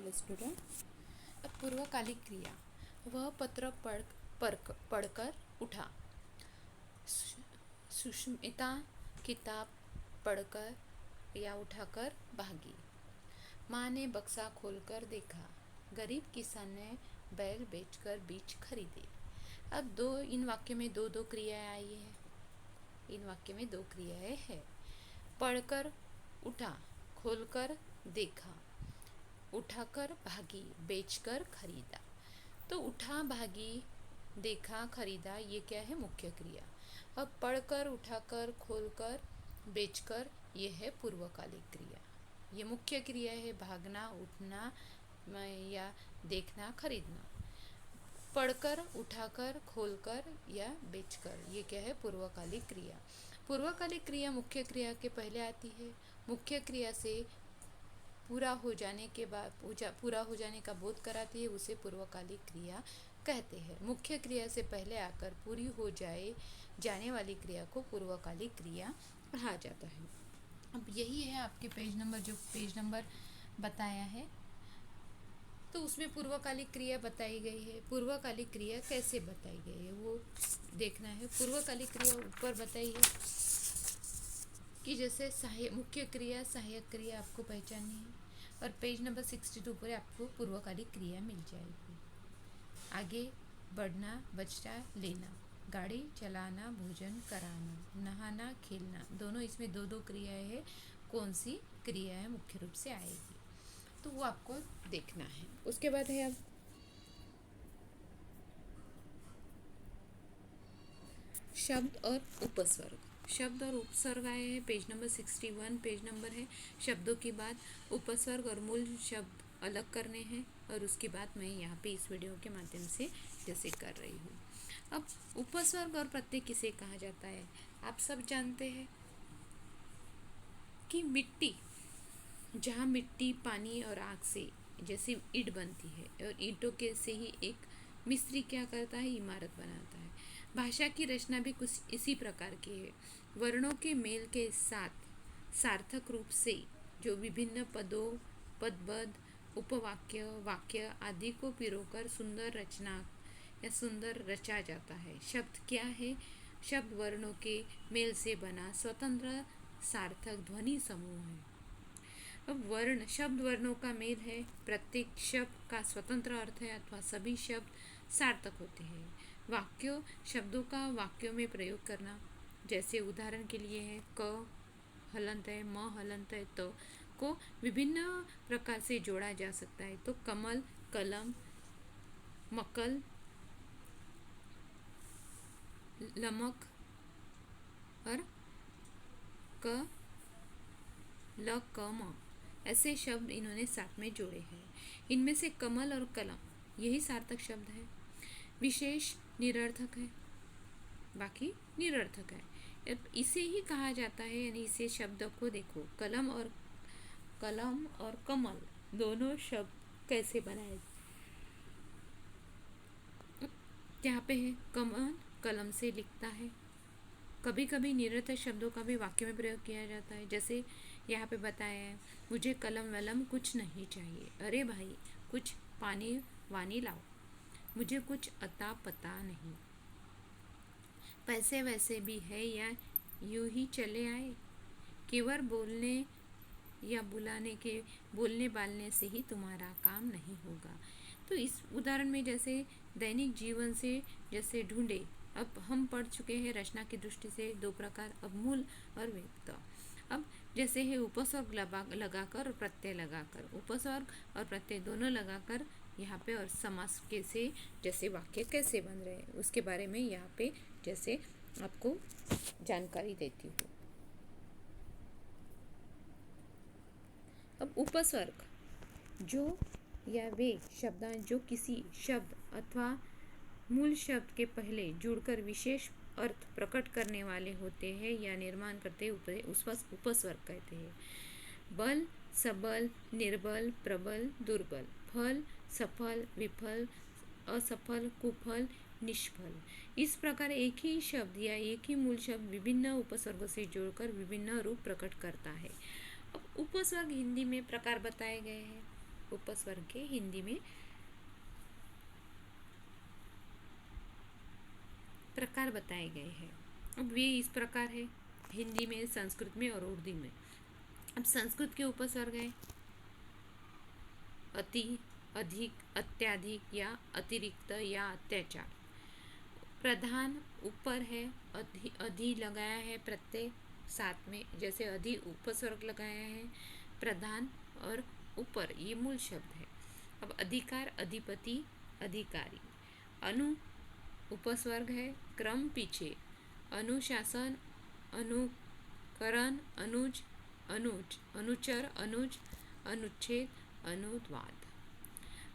Hello student. अब पूर्वकालिक क्रिया। वह पत्र पढ़कर उठा। सुष्मिता किताब पढ़कर या उठाकर भागी। माँ ने बक्सा खोलकर देखा। गरीब किसान ने बैल बेचकर बीज खरीदे। अब इन वाक्य में दो क्रियाएं आई है। इन वाक्य में दो क्रियाएं हैं। पढ़कर उठा, खोलकर देखा, उठाकर भागी, बेचकर खरीदा। तो उठा, भागी, देखा, खरीदा, ये क्या है? मुख्य क्रिया। अब पढ़कर, उठाकर, खोलकर, बेचकर, ये है पूर्वकालिक क्रिया। ये मुख्य क्रिया है। भागना, उठना या देखना, खरीदना। पढ़कर, उठाकर, खोलकर या बेचकर, ये क्या है? पूर्वकालिक क्रिया। पूर्वकालिक क्रिया मुख्य क्रिया के पहले आती है। मुख्य क्रिया से पूरा हो जाने का बोध कराती है, उसे पूर्वकालिक क्रिया कहते हैं। मुख्य क्रिया से पहले आकर पूरी हो जाने वाली क्रिया को पूर्वकालिक क्रिया कहा जाता है। अब यही है आपके पेज नंबर बताया है, तो उसमें पूर्वकालिक क्रिया बताई गई है। पूर्वकालिक क्रिया कैसे बताई गई है वो देखना है। पूर्वकालिक क्रिया ऊपर बताई है कि जैसे मुख्य क्रिया, सहायक क्रिया आपको पहचाननी है। और पेज नंबर 62 पर आपको पूर्वकालिक क्रिया मिल जाएगी। आगे बढ़ना, बचता लेना, गाड़ी चलाना, भोजन कराना, नहाना, खेलना, दोनों इसमें दो क्रियाएं हैं। कौन सी क्रियाएं मुख्य रूप से आएगी तो वो आपको देखना है। उसके बाद है अब शब्द और उपसर्ग। शब्द और उपसर्ग आए हैं। पेज नंबर 61 पेज नंबर है। शब्दों की बात, उपसर्ग और मूल शब्द अलग करने हैं और उसकी बात मैं यहाँ पे इस वीडियो के माध्यम से जैसे कर रही हूँ। अब उपसर्ग और प्रत्यय किसे कहा जाता है? आप सब जानते हैं कि मिट्टी, जहाँ मिट्टी, पानी और आग से जैसे ईंट बनती है और ईंटों के से ही एक मिस्त्री क्या करता है? इमारत बनाता है। भाषा की रचना भी कुछ इसी प्रकार की है। वर्णों के मेल के साथ सार्थक रूप से जो विभिन्न पदों, पदबद्ध, उपवाक्य, वाक्य आदि को पिरोकर सुंदर रचना या सुंदर रचा जाता है। शब्द क्या है? शब्द वर्णों के मेल से बना स्वतंत्र सार्थक ध्वनि समूह है। अब शब्द वर्णों का मेल है। प्रत्येक शब्द का स्वतंत्र अर्थ है अथवा सभी शब्द सार्थक होते हैं। वाक्यों, शब्दों का वाक्यों में प्रयोग करना, जैसे उदाहरण के लिए है क हलंत है, म हलंत है, तो को विभिन्न प्रकार से जोड़ा जा सकता है। तो कमल, कलम, मकल, लमक और क ल क म ऐसे शब्द इन्होंने साथ में जोड़े हैं। इनमें से कमल और कलम यही सार्थक शब्द है। विशेष निरर्थक है, बाकी निरर्थक है। इसे ही कहा जाता है, यानी इसे शब्द को देखो, कलम और कमल दोनों शब्द कैसे बनाए। यहाँ पे है कमल कलम से लिखता है। कभी कभी निरर्थक शब्दों का भी वाक्य में प्रयोग किया जाता है। जैसे यहाँ पे बताया है, मुझे कलम वलम कुछ नहीं चाहिए। अरे भाई कुछ पानी वानी लाओ, मुझे कुछ अता पता नहीं। पैसे वैसे भी है या यूं ही चले आए। केवल बोलने या बोलने बालने से ही तुम्हारा काम नहीं होगा। तो इस उदाहरण में जैसे दैनिक जीवन से जैसे ढूंढे, अब हम पढ़ चुके हैं रचना की दृष्टि से दो प्रकार, अब मूल और व्यक्त। अब जैसे है उपसर्ग लगाकर और प्रत्यय लगाकर, उपसर्ग और प्रत्यय दोनों लगाकर यहाँ पे, और समास कैसे, जैसे वाक्य कैसे बन रहे हैं उसके बारे में यहाँ पे जैसे आपको जानकारी देती हूँ। अब उपसर्ग जो या वे शब्द जो किसी शब्द अथवा मूल शब्द के पहले जुड़कर विशेष अर्थ प्रकट करने वाले होते हैं या निर्माण करते हैं, उस पर उपसर्ग कहते हैं। बल, सबल, निर्बल, प्रबल, दुर्बल, फल, सफल, विफल, असफल, कुफल, निष्फल। इस प्रकार एक ही शब्द या एक ही मूल शब्द विभिन्न उपसर्गों से जोड़कर विभिन्न रूप प्रकट करता है। अब उपसर्ग हिंदी में प्रकार बताए गए हैं। उपस्वर्ग के हिंदी में प्रकार बताए गए हैं। अब वे इस प्रकार है हिंदी में, संस्कृत में और उर्दू में। अब संस्कृत के उपस्वर्ग है अति, अधिक, अत्याधिक या अतिरिक्त या अत्याचार। प्रधान ऊपर है, अधि लगाया है प्रत्यय साथ में, जैसे अधि उपस्वर्ग लगाया है, प्रधान और ऊपर ये मूल शब्द है। अब अधिकार, अधिपति, अधिकारी। अनु उपस्वर्ग है, क्रम पीछे, अनुशासन, अनुकरण, अनुज, अनुज, अनुचर, अनुज, अनुच्छेद, अनुवाद।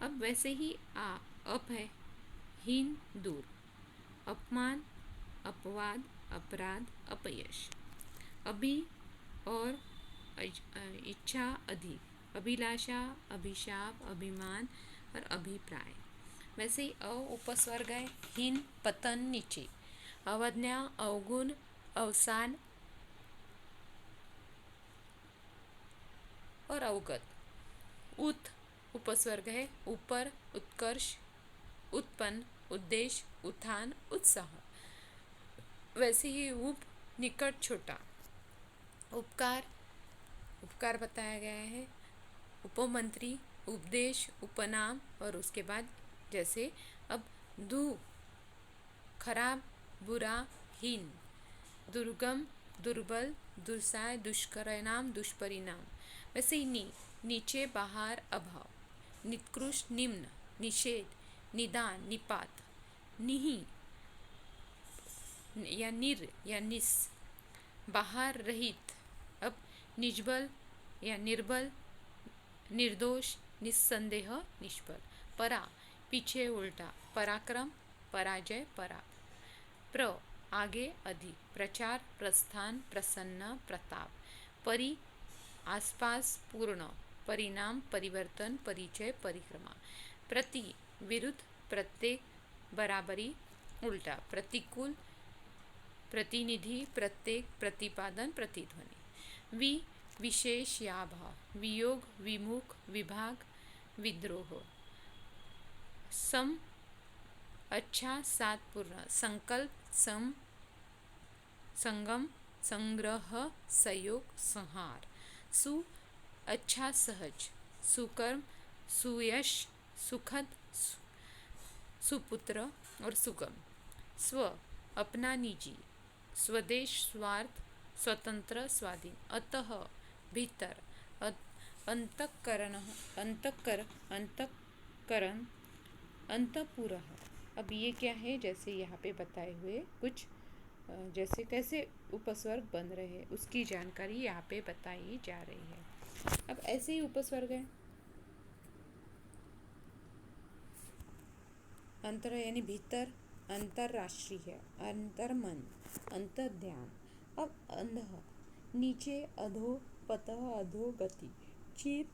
अब वैसे ही अप है, हीन, दूर, अपमान, अपवाद, अपराध, अपयश। अभि और इच्छा, अधिक, अभिलाषा, अभिशाप, अभिमान और अभिप्राय। वैसे ही उपस्वर्ग है, हीन, पतन, नीचे, अवज्ञा, अवगुण, अवसान और अवगत। उत उपस्वर्ग है, ऊपर, उत्कर्ष, उत्पन्न, उद्देश्य, उत्थान, उत्साह। वैसे ही उप, निकट, छोटा। उपकार, उपकार बताया गया है, उपमंत्री, उपदेश, उपनाम और उसके बाद जैसे अब दु, खराब, बुरा, हीन, दुर्गम, दुर्बल, दुस्साह, दुष्परिणाम, दुष्परिणाम। वैसे ही नीचे, बाहर, अभाव, निकृष्ट, निम्न, निषेध, निदान, निपात, निहि या निर या निस, बाहर, रहित। अब निष्बल या निर्बल, निर्दोष, निस्संदेह, निष्फल। परा, पीछे, उल्टा, पराक्रम, पराजय, पराभव। प्र, आगे, अधिक, प्रचार, प्रस्थान, प्रसन्न, प्रताप। परि, आसपास, पूर्ण, परिणाम, परिवर्तन, परिचय, परिक्रमा। प्रति, विरुद्ध, प्रत्येक, बराबरी, उल्टा, प्रतिकूल, प्रतिनिधि, प्रत्येक, प्रतिपादन, प्रतिध्वनि। वि, विशेष या भाव, वियोग, विमुख, विभाग, विद्रोह। सम, अच्छा, सात, पूर्ण, संकल्प, संगम, संग्रह, संयोग, संहार। सु, अच्छा, सहज, सुकर्म, सुयश, सुखद, सुपुत्र और सुगम। स्व, अपना, निजी, स्वदेश, स्वार्थ, स्वतंत्र, स्वाधीन। अतः, भीतर, अंतःकरण, अंतःकरण, अंतःपुरः। अब ये क्या है, जैसे यहाँ पे बताए हुए कुछ जैसे कैसे उपस्वर्ग बन रहे हैं उसकी जानकारी यहाँ पे बताई जा रही है। अब ऐसे ही उपस्वर्ग है, अंतर यानी भीतर, अंतरराष्ट्रीय है, अंतर्मन, अंतर्ध्यान। अब अंध, नीचे, अधो, पतः, अधोगति, चिर,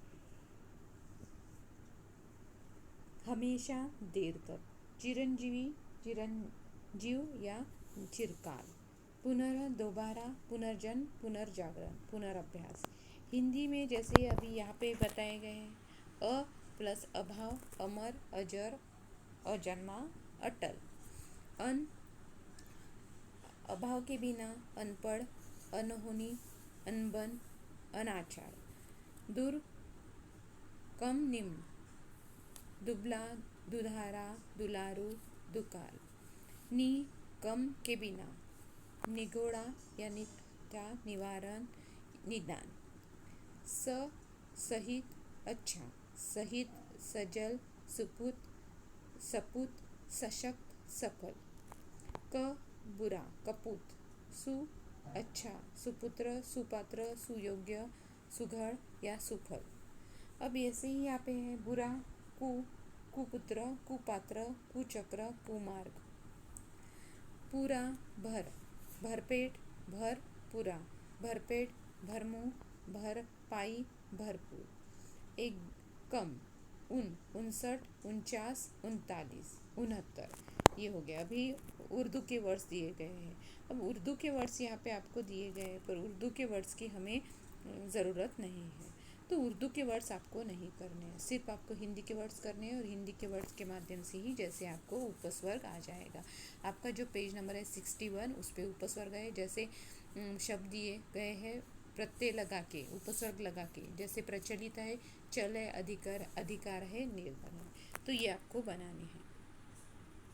हमेशा, देर तक, चिरंजीवी, चिरंजीव या चिरकाल। पुनः, दोबारा, पुनर्जन्म, पुनर्जागरण, पुनर्अभ्यास। हिंदी में जैसे अभी यहाँ पे बताए गए हैं, अ प्लस अभाव, अमर, अजर, अजन्मा, अटल। अन, अभाव के बिना, अनपढ़, अनहोनी, अनबन, अनाचार। दुर, कम, निम्न, दुबला, दुधारा, दुलारू, दुकाल। नि, कम के बिना, निगोड़ा या नित्या, निवारण, निदान। स, सहित, अच्छा, सहित, सजल, सुपुत, सपूत, सशक्त, सफल। क, बुरा, कपूत। सु, अच्छा, सुपुत्र, सुपात्र, सुयोग्य, सुघड़ या सुफल। अब ऐसे ही यहाँ पे है बुरा, कु, कुपुत्र, कुपात्र, कुचक्र, कुमार्ग। पूरा, भर, भरपेट, भर, पूरा, भरपेट, भरमुंह, भर, पाई, भरपूर। एक, कम, 59, 49, 39, 69। ये हो गया। अभी उर्दू के वर्ड्स दिए गए हैं। अब उर्दू के वर्ड्स यहाँ पे आपको दिए गए हैं, पर उर्दू के वर्ड्स की हमें ज़रूरत नहीं है। तो उर्दू के वर्ड्स आपको नहीं करने हैं, सिर्फ आपको हिंदी के वर्ड्स करने हैं और हिंदी के वर्ड्स के माध्यम से ही जैसे आपको उपस्वर्ग आ जाएगा। आपका जो पेज नंबर है 61 उस पर उपस्वर्ग है, जैसे शब्द दिए गए हैं प्रत्यय लगा के उपसर्ग लगा के, जैसे प्रचलित है, चल है, अधिकार अधिकार है, निर्बल है, तो ये आपको बनाने हैं।